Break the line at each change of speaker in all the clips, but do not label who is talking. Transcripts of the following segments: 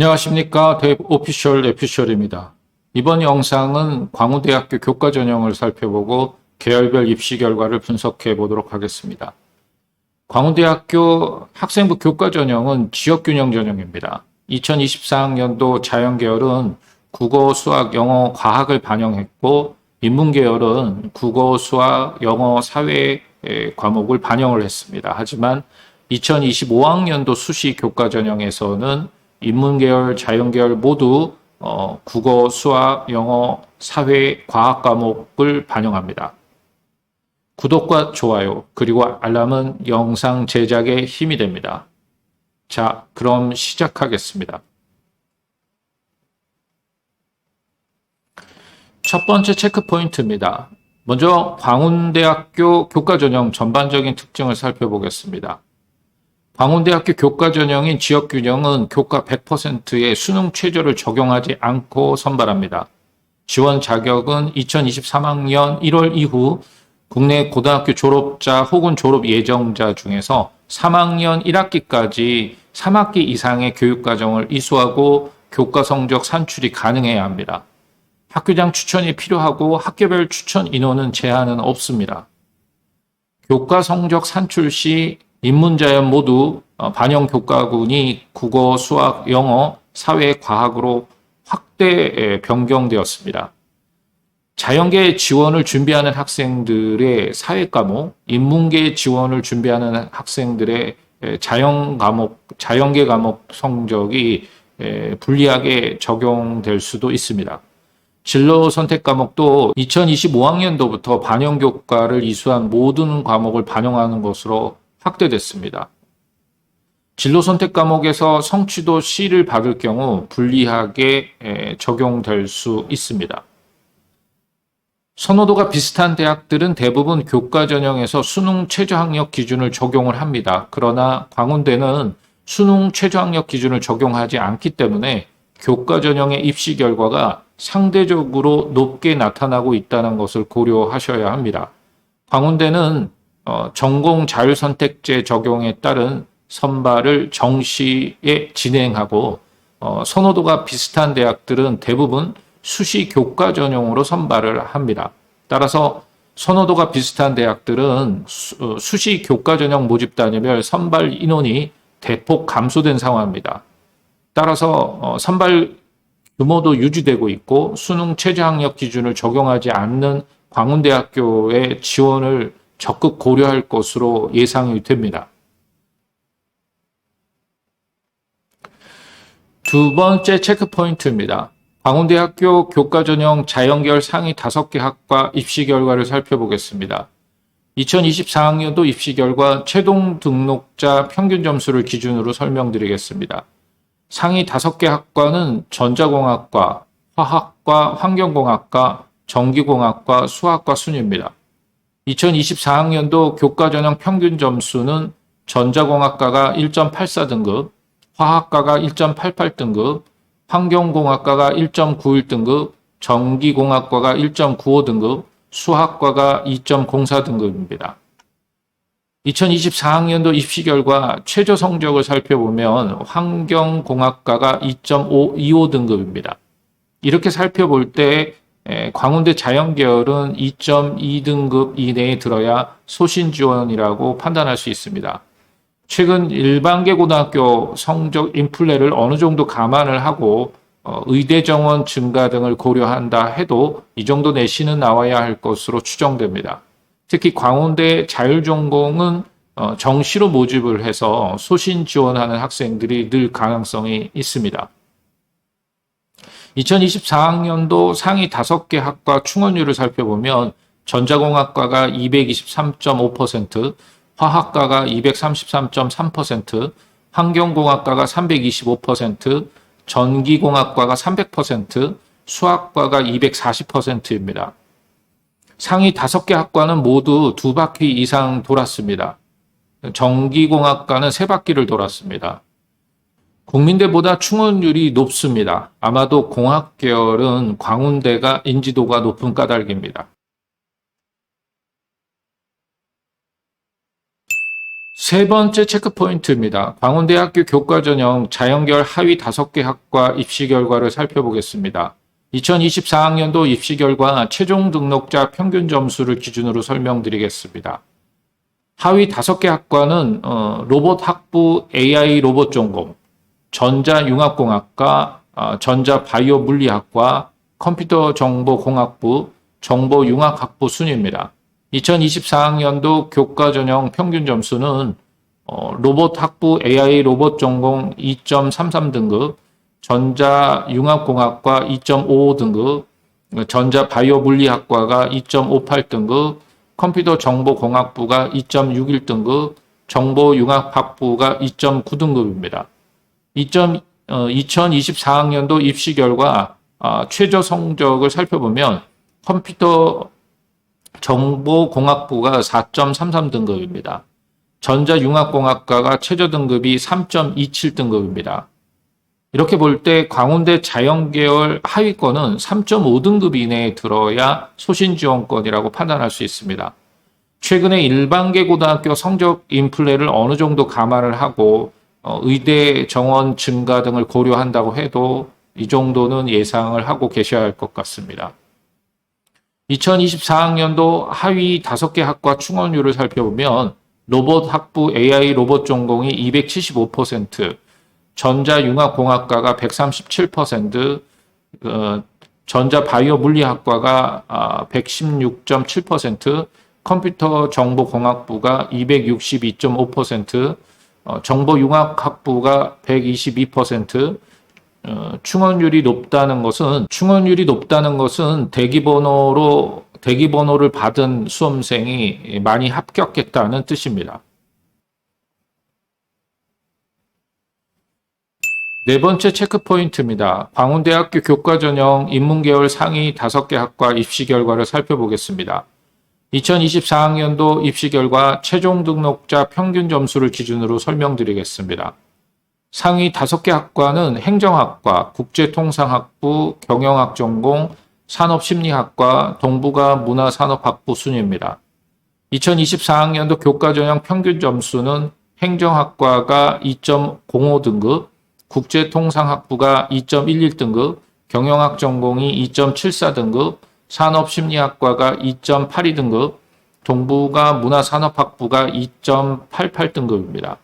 안녕하십니까. 데이브 오피셜입니다. 이번 영상은 광우대학교 교과 전형을 살펴보고 계열별 입시 결과를 분석해 보도록 하겠습니다. 광우대학교 학생부 교과 전형은 지역균형 전형입니다. 2024학년도 자연계열은 국어, 수학, 영어, 과학을 반영했고 인문계열은 국어, 수학, 영어, 사회 과목을 반영을 했습니다. 하지만 2025학년도 수시 교과 전형에서는 인문계열, 자연계열 모두 국어, 수학, 영어, 사회, 과학 과목을 반영합니다. 구독과 좋아요, 그리고 알람은 영상 제작에 힘이 됩니다. 자, 그럼 시작하겠습니다. 첫 번째 체크 포인트입니다. 먼저 광운대학교 교과전형 전반적인 특징을 살펴보겠습니다. 광운대학교 교과전형인 지역균형은 교과 100%의 수능 최저를 적용하지 않고 선발합니다. 지원 자격은 2023학년 1월 이후 국내 고등학교 졸업자 혹은 졸업 예정자 중에서 3학년 1학기까지 3학기 이상의 교육과정을 이수하고 교과 성적 산출이 가능해야 합니다. 학교장 추천이 필요하고 학교별 추천 인원은 제한은 없습니다. 교과 성적 산출 시 인문자연 모두 반영 교과군이 국어, 수학, 영어, 사회, 과학으로 확대 변경되었습니다. 자연계 지원을 준비하는 학생들의 사회 과목, 인문계 지원을 준비하는 학생들의 자연계 과목 성적이 불리하게 적용될 수도 있습니다. 진로 선택 과목도 2025학년도부터 반영 교과를 이수한 모든 과목을 반영하는 것으로 확대됐습니다. 진로 선택 과목에서 성취도 C를 받을 경우 불리하게 적용될 수 있습니다. 선호도가 비슷한 대학들은 대부분 교과 전형에서 수능 최저학력 기준을 적용을 합니다. 그러나 광운대는 수능 최저학력 기준을 적용하지 않기 때문에 교과 전형의 입시 결과가 상대적으로 높게 나타나고 있다는 것을 고려하셔야 합니다. 광운대는 전공 자율선택제 적용에 따른 선발을 정시에 진행하고 선호도가 비슷한 대학들은 대부분 수시 교과 전형으로 선발을 합니다. 따라서 선호도가 비슷한 대학들은 수시 교과 전형 모집단위별 선발 인원이 대폭 감소된 상황입니다. 따라서 선발 규모도 유지되고 있고 수능 최저학력 기준을 적용하지 않는 광운대학교의 지원을 적극 고려할 것으로 예상이 됩니다. 두 번째 체크 포인트입니다. 광운대학교 교과전형 자연계열 상위 5개 학과 입시 결과를 살펴보겠습니다. 2024학년도 입시 결과 최종 등록자 평균 점수를 기준으로 설명드리겠습니다. 상위 5개 학과는 전자공학과, 화학과, 환경공학과, 전기공학과, 수학과 순입니다. 2024학년도 교과전형 평균 점수는 전자공학과가 1.84등급, 화학과가 1.88등급, 환경공학과가 1.91등급, 전기공학과가 1.95등급, 수학과가 2.04등급입니다. 2024학년도 입시 결과 최저 성적을 살펴보면 환경공학과가 2.25등급입니다. 이렇게 살펴볼 때 광운대 자연계열은 2.2등급 이내에 들어야 소신 지원이라고 판단할 수 있습니다. 최근 일반계 고등학교 성적 인플레를 어느 정도 감안을 하고 의대 정원 증가 등을 고려한다 해도 이 정도 내신은 나와야 할 것으로 추정됩니다. 특히 광운대 자율전공은 정시로 모집을 해서 소신 지원하는 학생들이 늘 가능성이 있습니다. 2024학년도 상위 5개 학과 충원율을 살펴보면 전자공학과가 223.5%, 화학과가 233.3%, 환경공학과가 325%, 전기공학과가 300%, 수학과가 240%입니다. 상위 5개 학과는 모두 2바퀴 이상 돌았습니다. 전기공학과는 3바퀴를 돌았습니다. 국민대보다 충원율이 높습니다. 아마도 공학 계열은 광운대가 인지도가 높은 까닭입니다. 세 번째 체크포인트입니다. 광운대학교 교과전형 자연계열 하위 5개 학과 입시 결과를 살펴보겠습니다. 2024학년도 입시 결과 최종 등록자 평균 점수를 기준으로 설명드리겠습니다. 하위 5개 학과는 로봇 학부 AI 로봇 전공, 전자융합공학과, 전자바이오 물리학과, 컴퓨터정보공학부, 정보융합학부 순입니다. 2024학년도 교과전형 평균 점수는 로봇 학부 AI 로봇 전공 2.33등급, 전자융합공학과 2.55등급, 전자바이오 물리학과가 2.58등급, 컴퓨터정보공학부가 2.61등급, 정보융합학부가 2.9등급입니다. 2024학년도 입시 결과 최저 성적을 살펴보면 컴퓨터 정보공학부가 4.33등급입니다. 전자융합공학과가 최저 등급이 3.27등급입니다. 이렇게 볼 때 광운대 자연계열 하위권은 3.5등급 이내에 들어야 소신지원권이라고 판단할 수 있습니다. 최근에 일반계 고등학교 성적 인플레를 어느 정도 감안을 하고 의대 정원 증가 등을 고려한다고 해도 이 정도는 예상을 하고 계셔야 할 것 같습니다. 2024학년도 하위 5개 학과 충원율을 살펴보면 로봇 학부 AI 로봇 전공이 275%, 전자융합공학과가 137%, 전자바이오 물리학과가 116.7%, 컴퓨터정보공학부가 262.5%, 정보융합학부가 122%, 충원율이 높다는 것은 대기번호를 받은 수험생이 많이 합격했다는 뜻입니다. 네 번째 체크포인트입니다. 광운대학교 교과전형 인문계열 상위 5개 학과 입시 결과를 살펴보겠습니다. 2024학년도 입시 결과 최종 등록자 평균 점수를 기준으로 설명드리겠습니다. 상위 5개 학과는 행정학과, 국제통상학부, 경영학 전공, 산업심리학과, 동북아 문화산업학부 순입니다. 2024학년도 교과전형 평균 점수는 행정학과가 2.05등급, 국제통상학부가 2.11등급, 경영학 전공이 2.74등급, 산업심리학과가 2.82등급, 동북아 문화산업학부가 2.88등급입니다.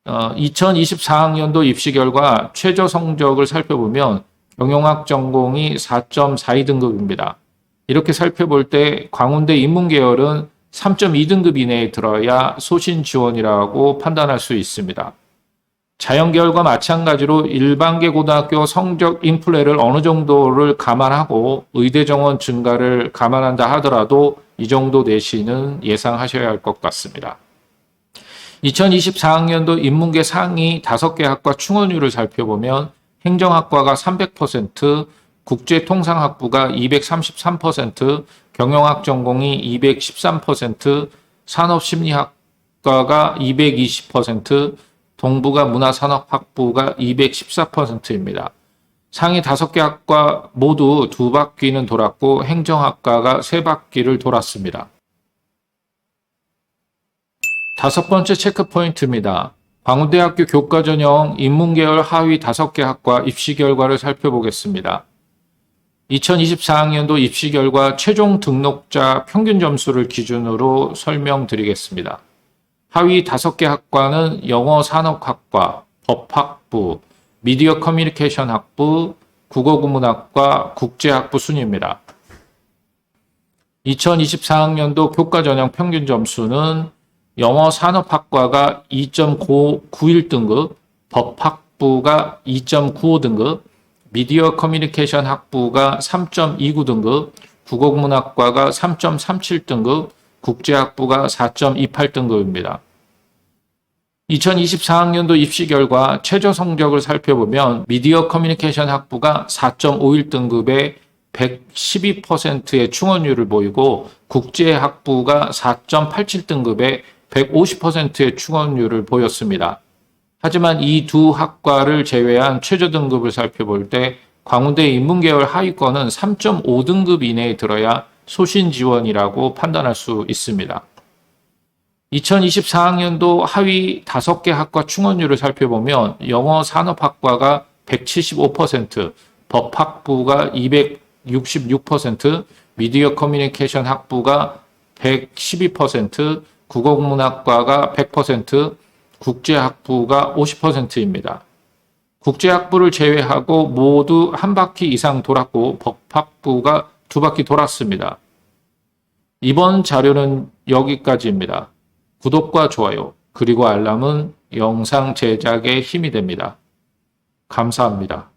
2024학년도 입시 결과 최저 성적을 살펴보면 경영학 전공이 4.42등급입니다. 이렇게 살펴볼 때 광운대 인문계열은 3.2등급 이내에 들어야 소신 지원이라고 판단할 수 있습니다. 자연계열과 마찬가지로 일반계 고등학교 성적 인플레를 어느 정도를 감안하고 의대 정원 증가를 감안한다 하더라도 이 정도 내신은 예상하셔야 할 것 같습니다. 2024학년도 인문계 상위 5개 학과 충원율을 살펴보면 행정학과가 300%, 국제통상학부가 233%, 경영학 전공이 213%, 산업심리학과가 220%, 동북아 문화산업학부가 214%입니다. 상위 5개 학과 모두 2바퀴는 돌았고 행정학과가 3바퀴를 돌았습니다. 5번째 체크포인트입니다. 광운대학교 교과전형 인문계열 하위 5개 학과 입시 결과를 살펴보겠습니다. 2024학년도 입시 결과 최종 등록자 평균 점수를 기준으로 설명드리겠습니다. 하위 5개 학과는 영어산업학과, 법학부, 미디어 커뮤니케이션 학부, 국어국문학과, 국제학부 순입니다. 2024학년도 교과전형 평균 점수는 영어산업학과가 2.91등급, 법학부가 2.95등급, 미디어 커뮤니케이션 학부가 3.29등급, 국어국문학과가 3.37등급, 국제학부가 4.28등급입니다. 2024학년도 입시 결과 최저 성적을 살펴보면 미디어 커뮤니케이션 학부가 4.51등급에 112%의 충원율을 보이고 국제학부가 4.87등급에 150%의 충원율을 보였습니다. 하지만 이 두 학과를 제외한 최저 등급을 살펴볼 때 광운대 인문계열 하위권은 3.5등급 이내에 들어야 소신 지원이라고 판단할 수 있습니다. 2024학년도 하위 5개 학과 충원율을 살펴보면 영어 산업학과가 175%, 법학부가 266%, 미디어 커뮤니케이션 학부가 112%, 국어국문학과가 100%, 국제학부가 50%입니다. 국제학부를 제외하고 모두 한 바퀴 이상 돌았고 법학부가 2바퀴 돌았습니다. 이번 자료는 여기까지입니다. 구독과 좋아요, 그리고 알람은 영상 제작에 힘이 됩니다. 감사합니다.